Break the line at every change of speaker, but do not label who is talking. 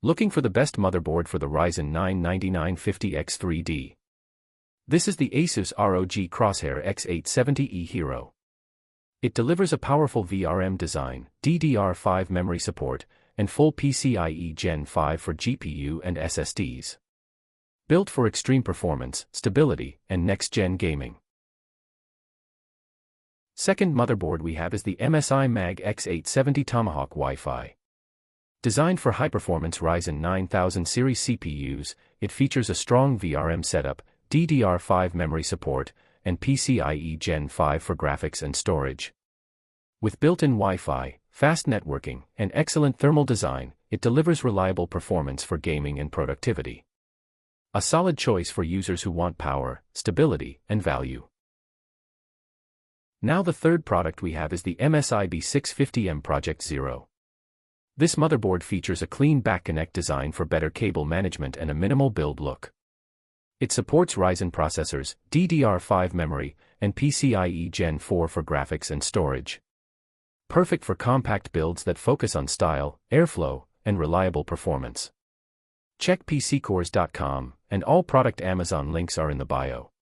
Looking for the best motherboard for the Ryzen 9 9950X3D? This is the Asus ROG Crosshair X870E Hero. It delivers a powerful VRM design, DDR5 memory support, and full PCIe Gen 5 for GPU and SSDs. Built for extreme performance, stability, and next-gen gaming. Second motherboard we have is the MSI Mag X870 Tomahawk Wi-Fi. Designed for high-performance Ryzen 9000 series CPUs, it features a strong VRM setup, DDR5 memory support, and PCIe Gen 5 for graphics and storage. With built-in Wi-Fi, fast networking, and excellent thermal design, it delivers reliable performance for gaming and productivity. A solid choice for users who want power, stability, and value. Now the third product we have is the MSI B650M Project Zero. This motherboard features a clean back-connect design for better cable management and a minimal build look. It supports Ryzen processors, DDR5 memory, and PCIe Gen 4 for graphics and storage. Perfect for compact builds that focus on style, airflow, and reliable performance. Check PCcores.com, and all product Amazon links are in the bio.